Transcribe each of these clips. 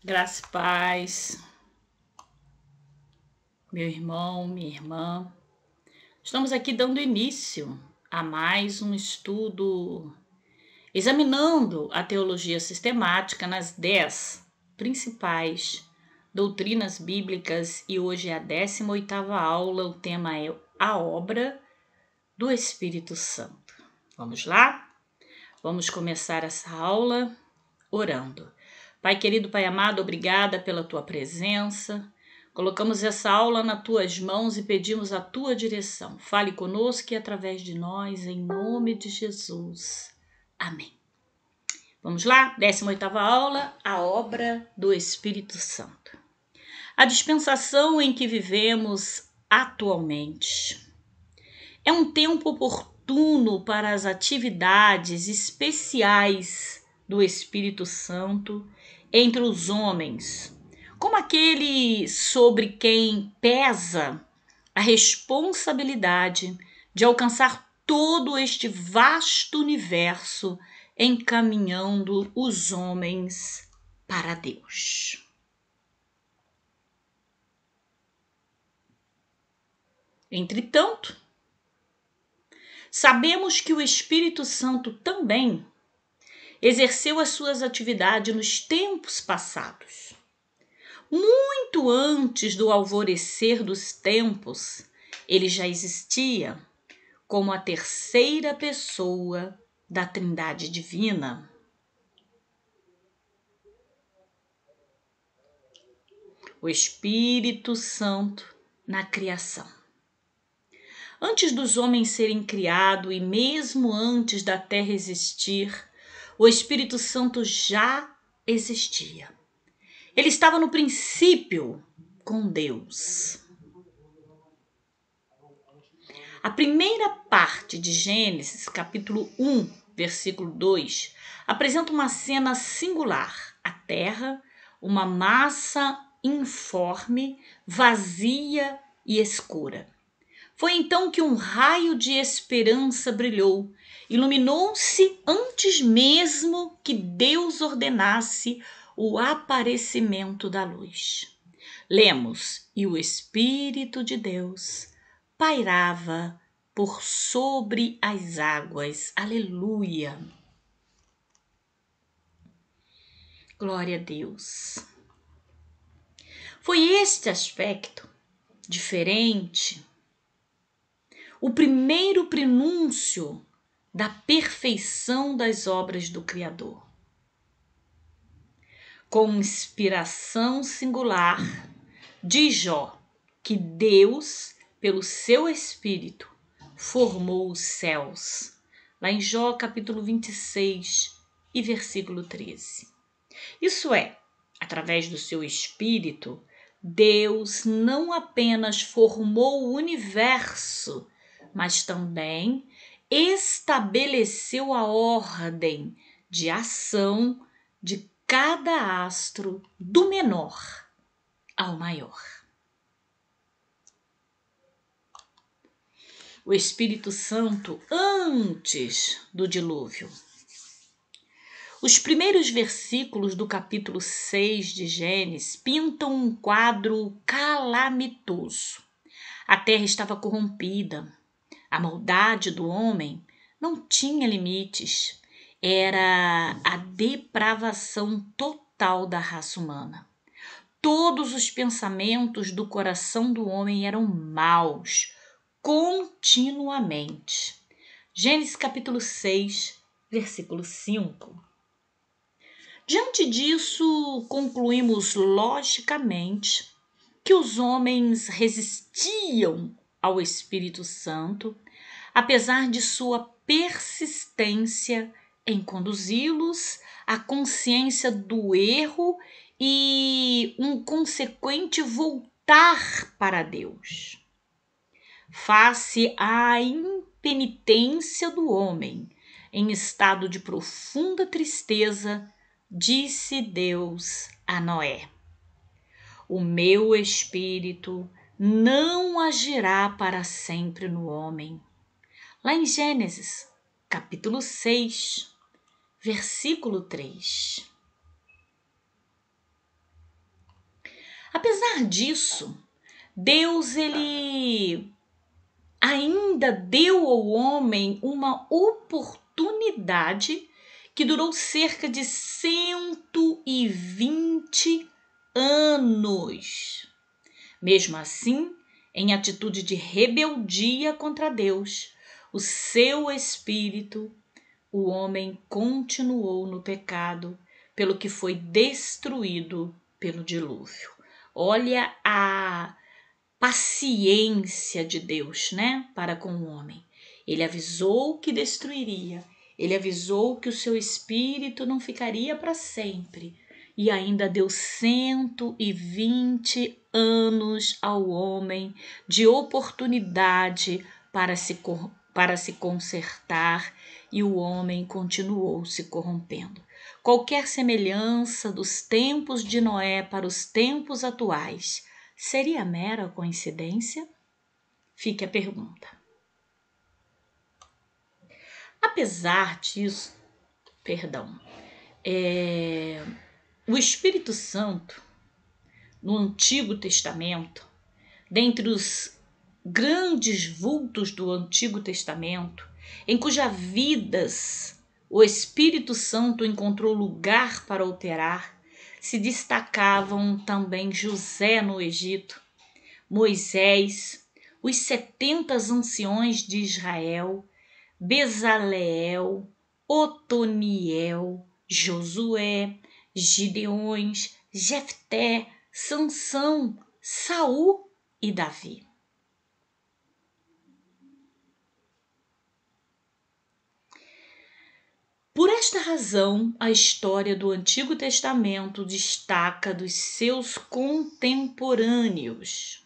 Graça e paz, meu irmão, minha irmã. Estamos aqui dando início a mais um estudo examinando a teologia sistemática nas 10 principais doutrinas bíblicas e hoje é a 18ª aula. O tema é a obra do Espírito Santo. Vamos lá? Vamos começar essa aula orando. Pai querido, Pai amado, obrigada pela tua presença. Colocamos essa aula nas tuas mãos e pedimos a tua direção. Fale conosco e através de nós, em nome de Jesus. Amém. Vamos lá? 18ª aula, a obra do Espírito Santo. A dispensação em que vivemos atualmente é um tempo oportuno para as atividades especiais do Espírito Santo entre os homens, como aquele sobre quem pesa a responsabilidade de alcançar todo este vasto universo, encaminhando os homens para Deus. Entretanto, sabemos que o Espírito Santo também exerceu as suas atividades nos tempos passados. Muito antes do alvorecer dos tempos, ele já existia como a terceira pessoa da Trindade Divina. O Espírito Santo na criação. Antes dos homens serem criados e mesmo antes da terra existir, o Espírito Santo já existia. Ele estava no princípio com Deus. A primeira parte de Gênesis, capítulo 1, versículo 2, apresenta uma cena singular. A terra, uma massa informe, vazia e escura. Foi então que um raio de esperança brilhou, iluminou-se antes mesmo que Deus ordenasse o aparecimento da luz. Lemos: e o Espírito de Deus pairava por sobre as águas. Aleluia! Glória a Deus! Foi este aspecto diferente, o primeiro prenúncio da perfeição das obras do Criador. Com inspiração singular, diz Jó que Deus, pelo seu Espírito, formou os céus. Lá em Jó, capítulo 26 e versículo 13. Isso é, através do seu Espírito, Deus não apenas formou o universo, mas também estabeleceu a ordem de ação de cada astro, do menor ao maior. O Espírito Santo antes do dilúvio. Os primeiros versículos do capítulo 6 de Gênesis pintam um quadro calamitoso. A terra estava corrompida. A maldade do homem não tinha limites. Era a depravação total da raça humana. Todos os pensamentos do coração do homem eram maus, continuamente. Gênesis capítulo 6, versículo 5. Diante disso, concluímos logicamente que os homens resistiam ao Espírito Santo, apesar de sua persistência em conduzi-los à consciência do erro e um consequente voltar para Deus. Face à impenitência do homem, em estado de profunda tristeza, disse Deus a Noé: o meu espírito não agirá para sempre no homem. Lá em Gênesis, capítulo 6, versículo 3. Apesar disso, Deus ele ainda deu ao homem uma oportunidade que durou cerca de 120 anos. Mesmo assim, em atitude de rebeldia contra Deus, o seu espírito, o homem continuou no pecado, pelo que foi destruído pelo dilúvio. Olha a paciência de Deus, né, para com o homem. Ele avisou que destruiria, ele avisou que o seu espírito não ficaria para sempre, e ainda deu 120 anos ao homem de oportunidade para se consertar, e o homem continuou se corrompendo. Qualquer semelhança dos tempos de Noé para os tempos atuais seria mera coincidência? Fique a pergunta. Apesar disso, o Espírito Santo, no Antigo Testamento, dentre os grandes vultos do Antigo Testamento, em cujas vidas o Espírito Santo encontrou lugar para operar, se destacavam também José no Egito, Moisés, os 70 anciões de Israel, Bezaleel, Otoniel, Josué, Gideões, Jefté, Sansão, Saul e Davi. Por esta razão, a história do Antigo Testamento destaca dos seus contemporâneos.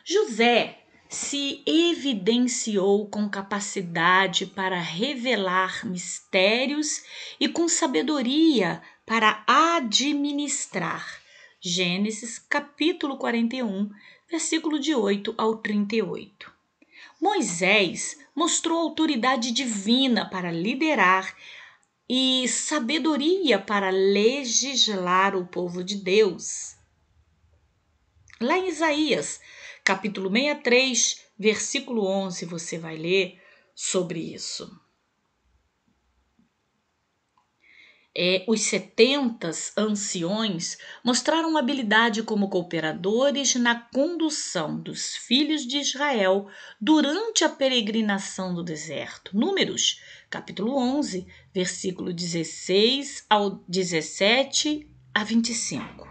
José se evidenciou com capacidade para revelar mistérios e com sabedoria para administrar. Gênesis capítulo 41, versículo de 8 ao 38. Moisés mostrou autoridade divina para liderar e sabedoria para legislar o povo de Deus. Lá em Isaías, capítulo 63, versículo 11, você vai ler sobre isso. Os 70 anciões mostraram habilidade como cooperadores na condução dos filhos de Israel durante a peregrinação do deserto. Números, capítulo 11, versículo 16 ao 17 a 25.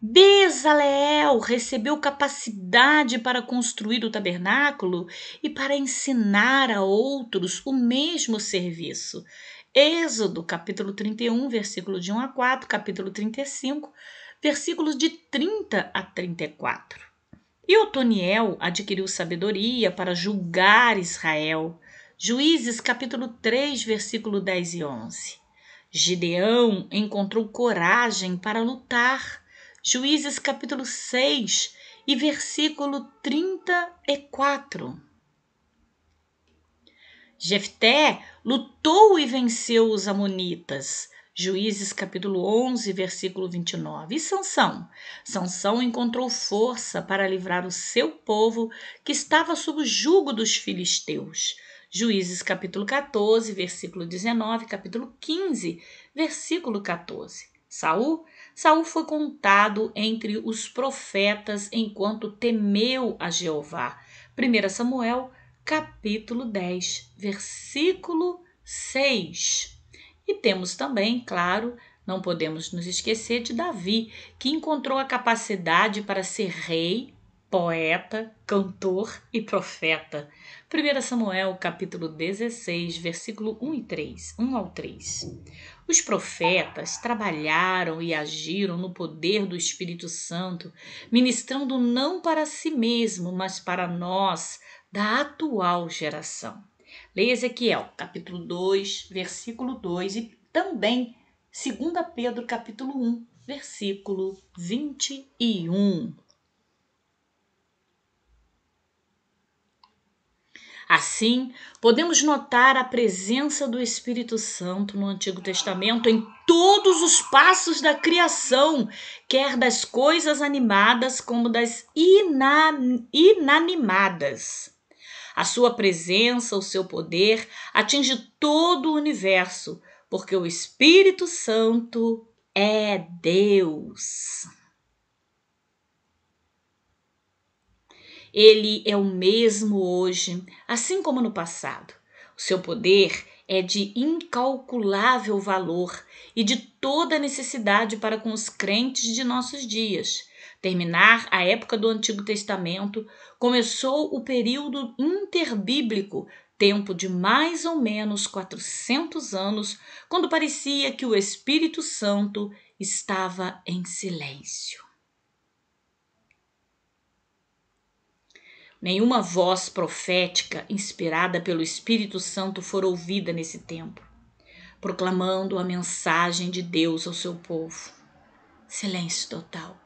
Bezaleel recebeu capacidade para construir o tabernáculo e para ensinar a outros o mesmo serviço. Êxodo, capítulo 31, versículo de 1 a 4, capítulo 35, versículos de 30 a 34. E Otoniel adquiriu sabedoria para julgar Israel. Juízes, capítulo 3, versículo 10 e 11. Gideão encontrou coragem para lutar. Juízes, capítulo 6 e versículo 34. Jefté lutou e venceu os amonitas. Juízes capítulo 11, versículo 29. E Sansão? Sansão encontrou força para livrar o seu povo que estava sob o jugo dos filisteus. Juízes capítulo 14, versículo 19, capítulo 15, versículo 14. Saul foi contado entre os profetas enquanto temeu a Jeová. 1 Samuel capítulo 10, versículo 6. E temos também, claro, não podemos nos esquecer de Davi, que encontrou a capacidade para ser rei, poeta, cantor e profeta. 1 Samuel capítulo 16, versículo 1 ao 3. Os profetas trabalharam e agiram no poder do Espírito Santo, ministrando não para si mesmo, mas para nós, da atual geração. Leia Ezequiel, capítulo 2, versículo 2 e também 2 Pedro, capítulo 1, versículo 21. Assim, podemos notar a presença do Espírito Santo no Antigo Testamento em todos os passos da criação, quer das coisas animadas como das inanimadas. A sua presença, o seu poder, atinge todo o universo, porque o Espírito Santo é Deus. Ele é o mesmo hoje, assim como no passado. O seu poder é de incalculável valor e de toda necessidade para com os crentes de nossos dias. Terminar a época do Antigo Testamento, começou o período interbíblico, tempo de mais ou menos 400 anos, quando parecia que o Espírito Santo estava em silêncio. Nenhuma voz profética inspirada pelo Espírito Santo fora ouvida nesse tempo, proclamando a mensagem de Deus ao seu povo. Silêncio total.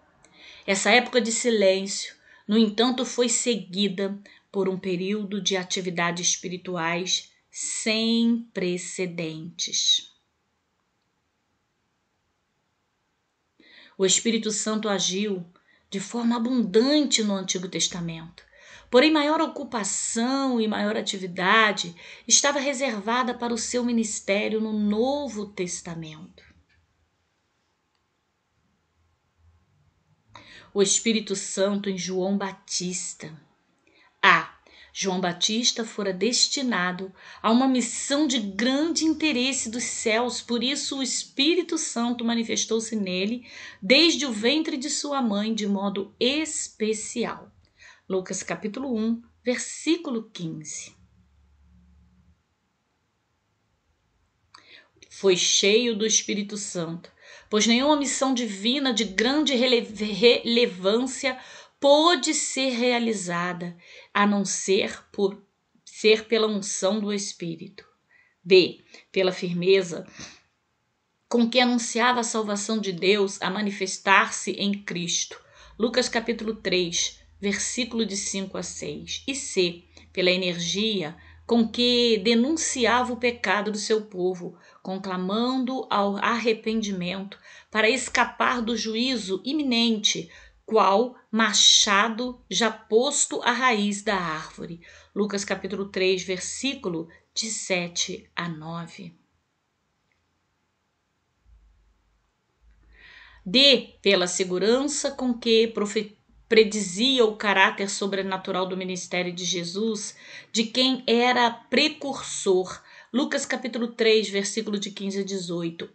Essa época de silêncio, no entanto, foi seguida por um período de atividades espirituais sem precedentes. O Espírito Santo agiu de forma abundante no Antigo Testamento. Porém, maior ocupação e maior atividade estava reservada para o seu ministério no Novo Testamento. O Espírito Santo em João Batista. João Batista fora destinado a uma missão de grande interesse dos céus, por isso o Espírito Santo manifestou-se nele desde o ventre de sua mãe de modo especial. Lucas capítulo 1, versículo 15. Foi cheio do Espírito Santo, pois nenhuma missão divina de grande relevância pôde ser realizada, a não ser pela unção do Espírito. B. Pela firmeza com que anunciava a salvação de Deus a manifestar-se em Cristo. Lucas capítulo 3, versículo de 5 a 6. E C. Pela energia com que denunciava o pecado do seu povo, conclamando ao arrependimento para escapar do juízo iminente, qual machado já posto à raiz da árvore. Lucas capítulo 3, versículo de 7 a 9. D. Pela segurança com que predizia o caráter sobrenatural do ministério de Jesus, de quem era precursor. Lucas capítulo 3, versículo de 15 a 18.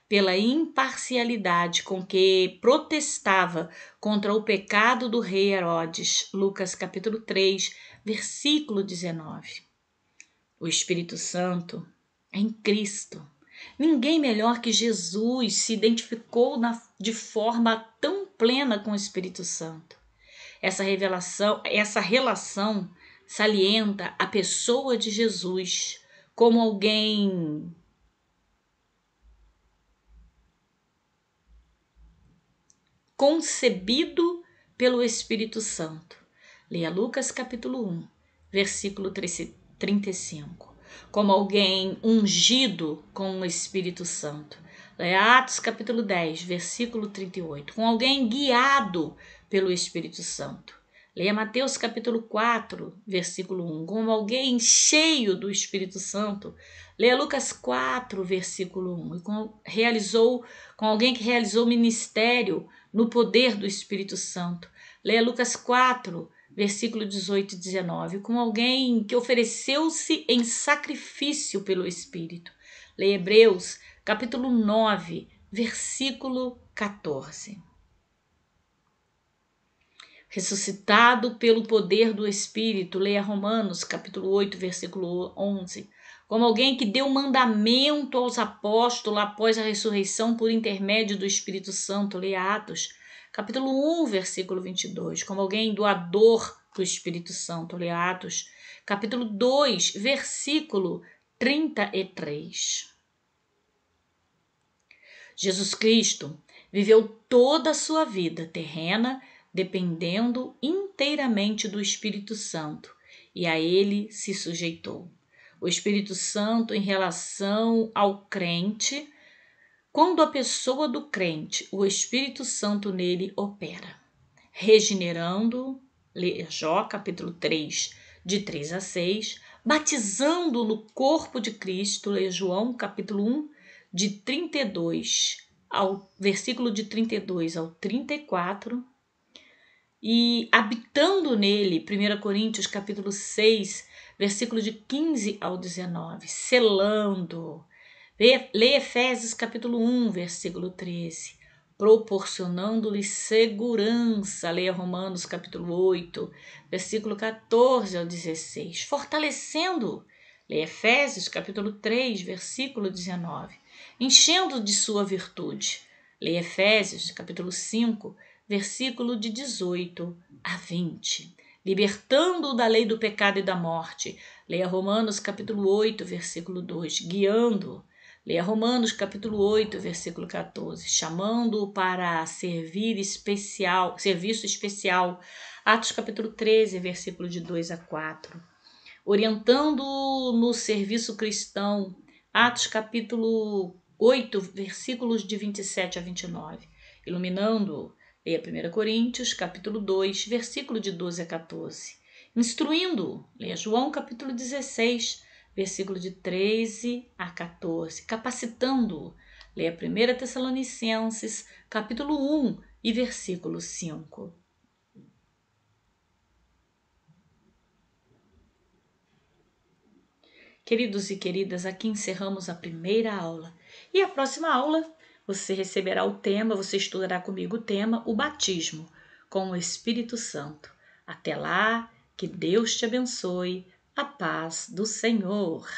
Pela imparcialidade com que protestava contra o pecado do rei Herodes. Lucas capítulo 3, versículo 19. O Espírito Santo é em Cristo. Ninguém melhor que Jesus se identificou de forma tão plena com o Espírito Santo. Essa relação salienta a pessoa de Jesus como alguém concebido pelo Espírito Santo. Leia Lucas capítulo 1, versículo 35. Como alguém ungido com o Espírito Santo. Leia Atos capítulo 10, versículo 38. Com alguém guiado pelo Espírito Santo. Leia Mateus capítulo 4, versículo 1. Como alguém cheio do Espírito Santo. Leia Lucas 4, versículo 1. E com alguém que realizou ministério no poder do Espírito Santo. Leia Lucas 4, versículo 18 e 19. Com alguém que ofereceu-se em sacrifício pelo Espírito. Leia Hebreus capítulo 9, versículo 14. Ressuscitado pelo poder do Espírito, leia Romanos, capítulo 8, versículo 11. Como alguém que deu mandamento aos apóstolos após a ressurreição por intermédio do Espírito Santo, leia Atos, capítulo 1, versículo 22. Como alguém doador do Espírito Santo, leia Atos, capítulo 2, versículo 33. Jesus Cristo viveu toda a sua vida terrena dependendo inteiramente do Espírito Santo e a ele se sujeitou. O Espírito Santo em relação ao crente, quando a pessoa do crente, o Espírito Santo nele opera, regenerando, Jó capítulo 3, de 3 a 6, batizando no corpo de Cristo, João capítulo 1, de 32 ao versículo de 32 ao 34, e habitando nele, 1 Coríntios capítulo 6, versículo de 15 ao 19, selando. Lê Efésios capítulo 1, versículo 13, proporcionando-lhe segurança. Leia Romanos capítulo 8, versículo 14 ao 16, fortalecendo. Leia Efésios capítulo 3, versículo 19, enchendo de sua virtude. Leia Efésios capítulo 5, versículo de 18 a 20, libertando-o da lei do pecado e da morte. Leia Romanos capítulo 8, versículo 2, guiando. Leia Romanos capítulo 8, versículo 14, chamando-o para serviço especial. Atos capítulo 13, versículo de 2 a 4, orientando-o no serviço cristão. Atos capítulo 8, versículos de 27 a 29, iluminando-o. Leia 1 Coríntios capítulo 2, versículo de 12 a 14, instruindo-o. Leia João capítulo 16, versículo de 13 a 14, capacitando-o. Leia 1 Tessalonicenses, capítulo 1 e versículo 5. Queridos e queridas, aqui encerramos a primeira aula. E a próxima aula você receberá o tema, você estudará comigo o tema, o batismo com o Espírito Santo. Até lá, que Deus te abençoe. A paz do Senhor.